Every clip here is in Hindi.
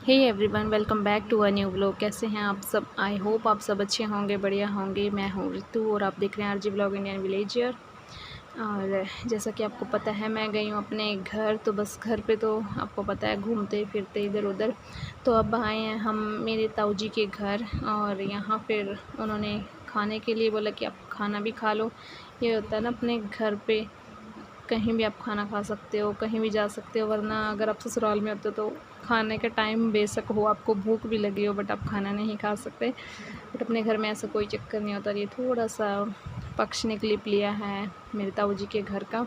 Hey everyone, welcome back to a new vlog. कैसे हैं आप सब? आई होप आप सब अच्छे होंगे, बढ़िया होंगे। मैं हूँ ऋतु और आप देख रहे हैं आरजी व्लॉग इंडियन विलेजर। और जैसा कि आपको पता है, मैं गई हूँ अपने घर। तो बस घर पे तो आपको पता है, घूमते फिरते इधर उधर। तो अब आए हैं हम मेरे ताऊ जी के घर, और यहाँ फिर उन्होंने खाने के लिए बोला कि आप खाना भी खा लो। ये होता है ना, अपने घर पे कहीं भी आप खाना खा सकते हो, कहीं भी जा सकते हो। वरना अगर आप ससुराल में होते हो तो खाने का टाइम बेशक हो, आपको भूख भी लगी हो, बट आप खाना नहीं खा सकते। बट अपने घर में ऐसा कोई चक्कर नहीं होता। ये थोड़ा सा पक्ष ने क्लिप लिया है मेरे ताऊ जी के घर का।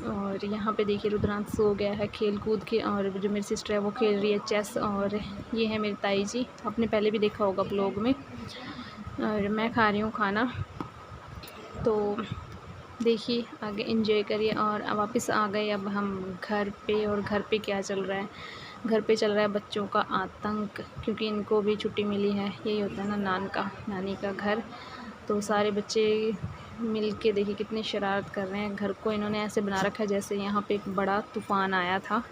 और यहाँ पे देखिए, रुद्रांश सो गया है खेल कूद के, और जो मेरी सिस्टर है वो खेल रही है चेस। और ये है मेरी ताई जी, आपने पहले भी देखा होगा ब्लॉग में। और मैं खा रही हूँ खाना, तो देखिए आगे एंजॉय करिए। और अब वापस आ गए अब हम घर पे। और घर पे क्या चल रहा है? घर पे चल रहा है बच्चों का आतंक, क्योंकि इनको भी छुट्टी मिली है। यही होता है ना, नानी का घर। तो सारे बच्चे मिल के देखिए कितनी शरारत कर रहे हैं। घर को इन्होंने ऐसे बना रखा है जैसे यहाँ पे एक बड़ा तूफ़ान आया था।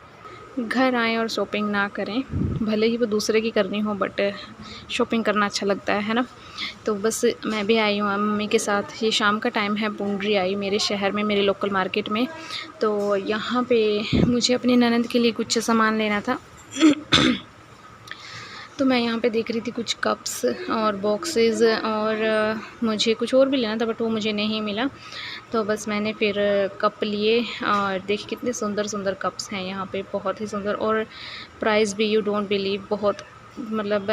घर आएँ और शॉपिंग ना करें, भले ही वो दूसरे की करनी हो, बट शॉपिंग करना अच्छा लगता है ना। तो बस मैं भी आई हूँ मम्मी के साथ। ये शाम का टाइम है, पूंडरी आई मेरे शहर में, मेरे लोकल मार्केट में। तो यहाँ पे मुझे अपनी ननद के लिए कुछ सामान लेना था। तो मैं यहाँ पे देख रही थी कुछ कप्स और बॉक्सेस, और मुझे कुछ और भी लेना था, बट वो मुझे नहीं मिला। तो बस मैंने फिर कप लिए। और देखिए कितने सुंदर सुंदर कप्स हैं यहाँ पे, बहुत ही सुंदर। और प्राइस भी यू डोंट बिलीव, बहुत मतलब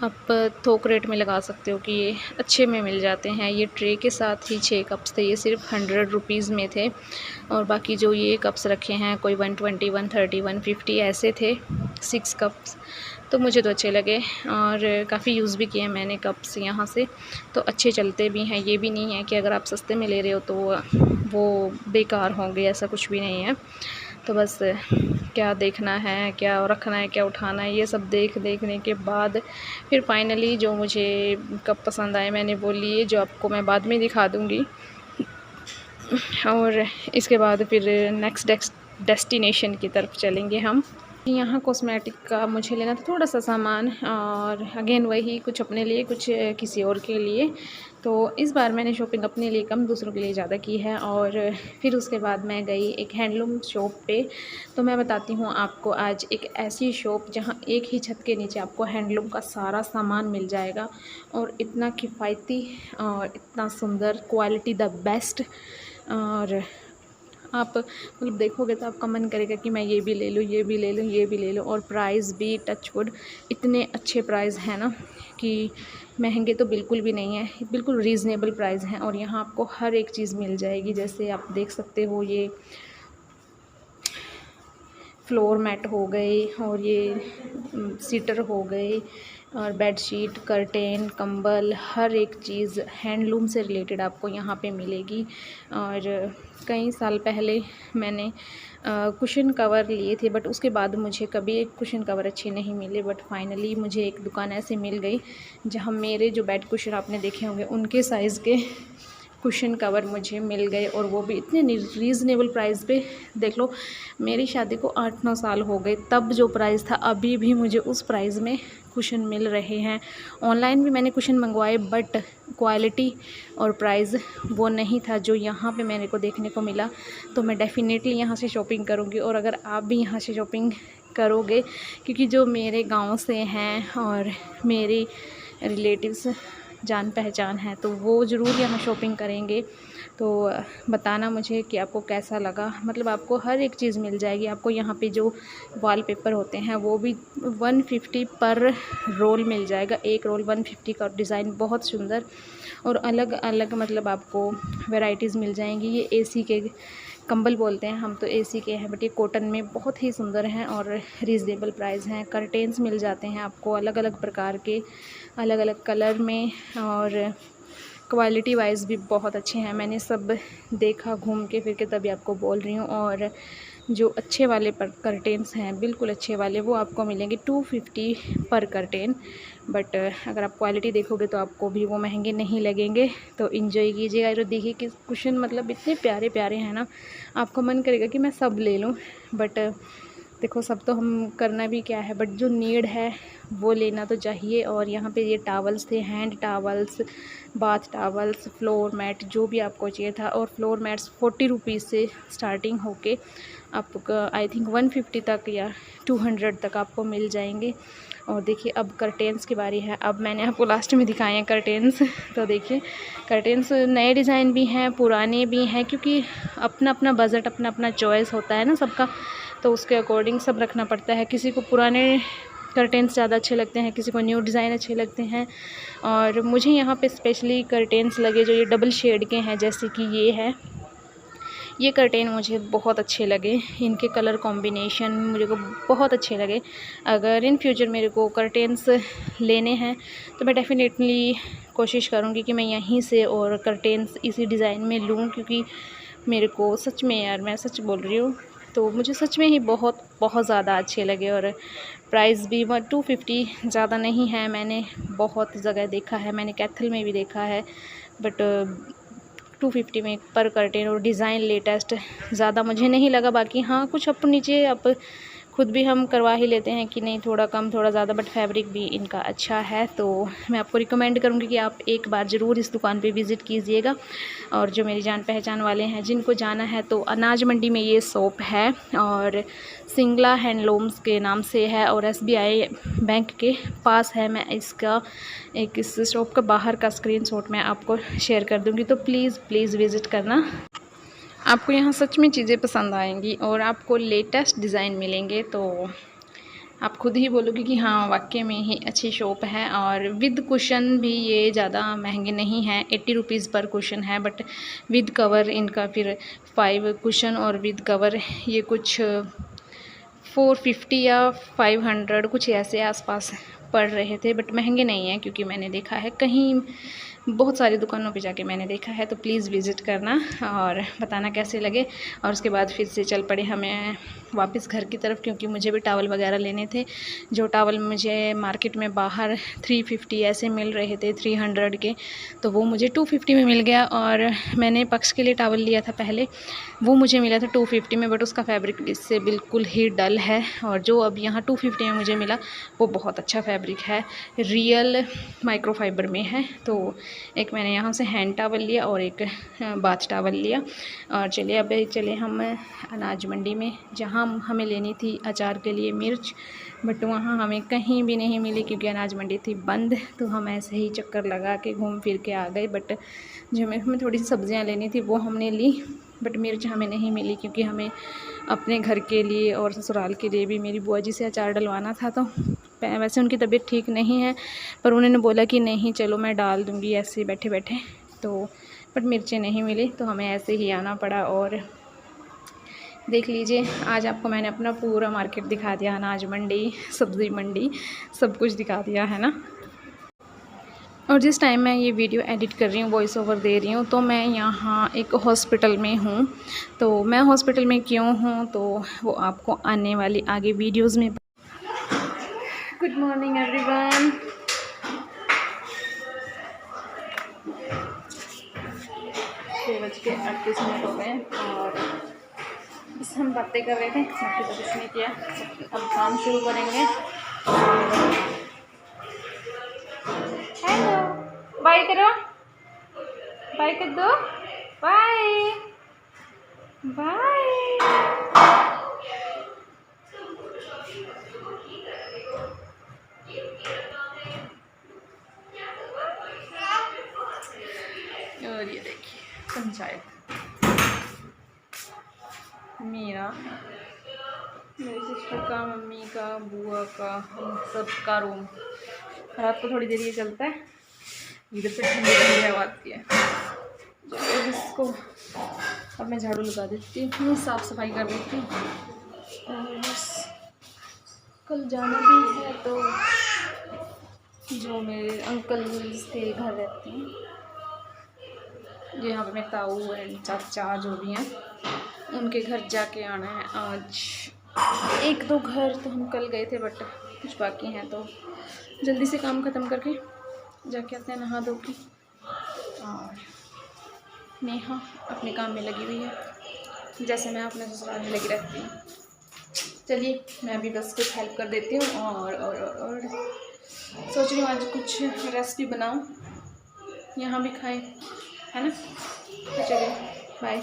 आप थोक रेट में लगा सकते हो कि ये अच्छे में मिल जाते हैं। ये ट्रे के साथ ही 6 कप्स थे, ये सिर्फ 100 रुपीज़ में थे। और बाकी जो ये कप्स रखे हैं, कोई 120, 130, 150 ऐसे थे 6 कप्स। तो मुझे तो अच्छे लगे, और काफ़ी यूज़ भी किए मैंने कप्स यहाँ से। तो अच्छे चलते भी हैं। ये भी नहीं है कि अगर आप सस्ते में ले रहे हो तो वो बेकार होंगे, ऐसा कुछ भी नहीं है। तो बस क्या देखना है, क्या रखना है, क्या उठाना है, ये सब देखने के बाद फिर फाइनली जो मुझे कप पसंद आए मैंने वो लिए, जो आपको मैं बाद में दिखा दूँगी। और इसके बाद फिर नेक्स्ट डेस्टिनेशन की तरफ चलेंगे हम। यहाँ कॉस्मेटिक का मुझे लेना था थोड़ा सा सामान, और अगेन वही, कुछ अपने लिए कुछ किसी और के लिए। तो इस बार मैंने शॉपिंग अपने लिए कम, दूसरों के लिए ज़्यादा की है। और फिर उसके बाद मैं गई एक हैंडलूम शॉप पे। तो मैं बताती हूँ आपको आज एक ऐसी शॉप जहाँ एक ही छत के नीचे आपको हैंडलूम का सारा सामान मिल जाएगा, और इतना किफ़ायती और इतना सुंदर, क्वालिटी द बेस्ट। और आप मतलब देखोगे तो आपका मन करेगा कि मैं ये भी ले लूँ, ये भी ले लूँ, ये भी ले लूँ। और प्राइस भी टचवुड इतने अच्छे प्राइस हैं ना, कि महंगे तो बिल्कुल भी नहीं है, बिल्कुल रीज़नेबल प्राइस हैं। और यहाँ आपको हर एक चीज़ मिल जाएगी। जैसे आप देख सकते हो, ये फ्लोर मैट हो गए, और ये सीटर हो गए, और बेडशीट, कर्टेन, कंबल, हर एक चीज़ हैंडलूम से रिलेटेड आपको यहाँ पे मिलेगी। और कई साल पहले मैंने कुशन कवर लिए थे, बट उसके बाद मुझे कभी एक कुशन कवर अच्छे नहीं मिले। बट फाइनली मुझे एक दुकान ऐसे मिल गई जहाँ मेरे जो बेड कुशन आपने देखे होंगे उनके साइज़ के कुशन कवर मुझे मिल गए, और वो भी इतने रीज़नेबल प्राइस पे। देख लो, मेरी शादी को 8-9 साल हो गए, तब जो प्राइस था अभी भी मुझे उस प्राइस में कुशन मिल रहे हैं। ऑनलाइन भी मैंने कुशन मंगवाए, बट क्वालिटी और प्राइस वो नहीं था जो यहाँ पे मेरे को देखने को मिला। तो मैं डेफ़िनेटली यहाँ से शॉपिंग करूँगी। और अगर आप भी यहाँ से शॉपिंग करोगे, क्योंकि जो मेरे गाँव से हैं और मेरी रिलेटिव्स जान पहचान है, तो वो ज़रूर यहाँ शॉपिंग करेंगे। तो बताना मुझे कि आपको कैसा लगा। मतलब आपको हर एक चीज़ मिल जाएगी। आपको यहाँ पे जो वॉलपेपर होते हैं वो भी 150 पर रोल मिल जाएगा। एक रोल 150 का, डिज़ाइन बहुत सुंदर, और अलग अलग मतलब आपको वैरायटीज़ मिल जाएंगी। ये एसी के कंबल बोलते हैं हम, तो एसी के हैं, बट ये कॉटन में बहुत ही सुंदर हैं और रीज़नेबल प्राइस हैं। कर्टेन्स मिल जाते हैं आपको अलग अलग प्रकार के, अलग अलग कलर में, और क्वालिटी वाइज भी बहुत अच्छे हैं। मैंने सब देखा घूम के फिर के, तभी आपको बोल रही हूँ। और जो अच्छे वाले पर कर्टेन्स हैं, बिल्कुल अच्छे वाले, वो आपको मिलेंगे 250 पर कर्टेन। बट अगर आप क्वालिटी देखोगे तो आपको भी वो महंगे नहीं लगेंगे। तो इन्जॉय कीजिएगा। और देखिए कि कुशन मतलब इतने प्यारे प्यारे हैं ना, आपको मन करेगा कि मैं सब ले लूँ। बट देखो सब तो हम करना भी क्या है, बट जो नीड है वो लेना तो चाहिए। और यहाँ पे ये टावल्स थे, hand towels, bath towels, floor mat, जो भी आपको चाहिए था। और फ्लोर मैट्स 40 रुपीज़ से स्टार्टिंग होके आपका आई थिंक 150 तक या 200 तक आपको मिल जाएंगे। और देखिए अब कर्टेंस की बारी है। अब मैंने आपको लास्ट में दिखाए हैं कर्टेंस। तो देखिए कर्टेंस नए डिज़ाइन भी हैं, पुराने भी हैं, क्योंकि अपना अपना बजट, अपना अपना चॉइस होता है ना सबका, तो उसके अकॉर्डिंग सब रखना पड़ता है। किसी को पुराने कर्टेंस ज़्यादा अच्छे लगते हैं, किसी को न्यू डिज़ाइन अच्छे लगते हैं। और मुझे यहाँ पे स्पेशली कर्टेंस लगे जो ये डबल शेड के हैं, जैसे कि ये है, ये कर्टेन मुझे बहुत अच्छे लगे। इनके कलर कॉम्बिनेशन मुझे को बहुत अच्छे लगे। अगर इन फ्यूचर मेरे को कर्टेन्स लेने हैं तो मैं डेफ़िनेटली कोशिश करूँगी कि मैं यहीं से और कर्टेन्स इसी डिज़ाइन में लूँ, क्योंकि मेरे को सच में यार, मैं सच बोल रही हूँ, तो मुझे सच में ही बहुत बहुत ज़्यादा अच्छे लगे। और प्राइस भी 250 ज़्यादा नहीं है। मैंने बहुत जगह देखा है, मैंने कैथल में भी देखा है, बट 250 में पर कर्टेन। और डिज़ाइन लेटेस्ट ज़्यादा मुझे नहीं लगा। बाकी हाँ, कुछ अप नीचे आप खुद भी हम करवा ही लेते हैं कि नहीं, थोड़ा कम थोड़ा ज़्यादा, बट फैब्रिक भी इनका अच्छा है। तो मैं आपको रिकमेंड करूँगी कि आप एक बार ज़रूर इस दुकान पे विज़िट कीजिएगा। और जो मेरी जान पहचान वाले हैं, जिनको जाना है, तो अनाज मंडी में ये शॉप है और सिंगला हैंडलूम्स के नाम से है और SBI बैंक के पास है। मैं इसका इस शॉप का बाहर का स्क्रीनशॉट मैं आपको शेयर कर दूँगी, तो प्लीज़ विज़िट करना। आपको यहाँ सच में चीज़ें पसंद आएंगी और आपको लेटेस्ट डिज़ाइन मिलेंगे, तो आप खुद ही बोलोगे कि हाँ वाकई में ही अच्छी शॉप है। और विद कुशन भी ये ज़्यादा महंगे नहीं हैं, 80 रुपीज़ पर कुशन है, बट विद कवर इनका फिर 5 कुशन और विद कवर ये कुछ 450 या 500 कुछ ऐसे आसपास पड़ रहे थे, बट महंगे नहीं हैं, क्योंकि मैंने देखा है कहीं बहुत सारी दुकानों पे जाके मैंने देखा है। तो प्लीज़ विज़िट करना और बताना कैसे लगे। और उसके बाद फिर से चल पड़े हमें वापस घर की तरफ, क्योंकि मुझे भी टावल वगैरह लेने थे। जो टावल मुझे मार्केट में बाहर 350 ऐसे मिल रहे थे, 300 के, तो वो मुझे 250 में मिल गया। और मैंने पक्ष के लिए टावल लिया था पहले, वो मुझे मिला था 250 में, बट उसका फैब्रिक इससे बिल्कुल ही डल है। और जो अब यहाँ 250 में मुझे मिला वो बहुत अच्छा फैब्रिक है, रियल माइक्रोफाइबर में है। तो एक मैंने यहाँ से हैंड टावल लिया और एक बाथ टावल लिया। और चलिए अब चले हम अनाज मंडी में, जहाँ हमें लेनी थी अचार के लिए मिर्च, बट वहाँ हमें कहीं भी नहीं मिली, क्योंकि अनाज मंडी थी बंद। तो हम ऐसे ही चक्कर लगा के घूम फिर के आ गए। बट जो हमें थोड़ी सी सब्जियाँ लेनी थी वो हमने ली, बट मिर्च हमें नहीं मिली, क्योंकि हमें अपने घर के लिए और ससुराल के लिए भी मेरी बुआ जी से अचार डलवाना था। तो वैसे उनकी तबीयत ठीक नहीं है, पर उन्होंने बोला कि नहीं चलो मैं डाल दूँगी ऐसे बैठे बैठे, तो बट मिर्चें नहीं मिली, तो हमें ऐसे ही आना पड़ा। और देख लीजिए आज आपको मैंने अपना पूरा मार्केट दिखा दिया, अनाज मंडी, सब्ज़ी मंडी, सब कुछ दिखा दिया है ना। और जिस टाइम मैं ये वीडियो एडिट कर रही हूँ, वॉइस ओवर दे रही हूँ, तो मैं यहाँ एक हॉस्पिटल में हूँ। तो मैं हॉस्पिटल में क्यों हूँ, तो वो आपको आने वाली आगे वीडियोज़ में। Good morning everyone. 6:38 हो गए और बस हम बातें कर रहे थे, बाकी तो कुछ नहीं किया। अब काम शुरू करेंगे। हेलो, बाय करो, बाय कर दो, बाय बाय। और ये देखिए पंचायत, मेरी सिस्टर का, मम्मी का, बुआ का, हम सब का रूम। रात को थोड़ी देर ये चलता है, इधर से ठंडी ठंडी हवा आती है। जब इसको अब मैं झाड़ू लगा देती हूँ, साफ़ सफाई कर देती हूँ। और बस कल जाना भी है, तो जो मेरे अंकल के घर रहते हैं, जो यहाँ पे मेरे ताऊ एंड चाचा जो भी हैं, उनके घर जाके आना है आज। 1-2 घर तो हम कल गए थे, बट कुछ बाकी हैं, तो जल्दी से काम ख़त्म करके जाके आते हैं नहा धो के। और नेहा अपने काम में लगी हुई है, जैसे मैं अपने ससुराल में लगी रहती हूँ। चलिए मैं भी बस कुछ हेल्प कर देती हूँ और सोच रही हूँ आज कुछ रेसिपी बनाऊँ, यहाँ भी खाएं, है ना। तो चलिए बाय।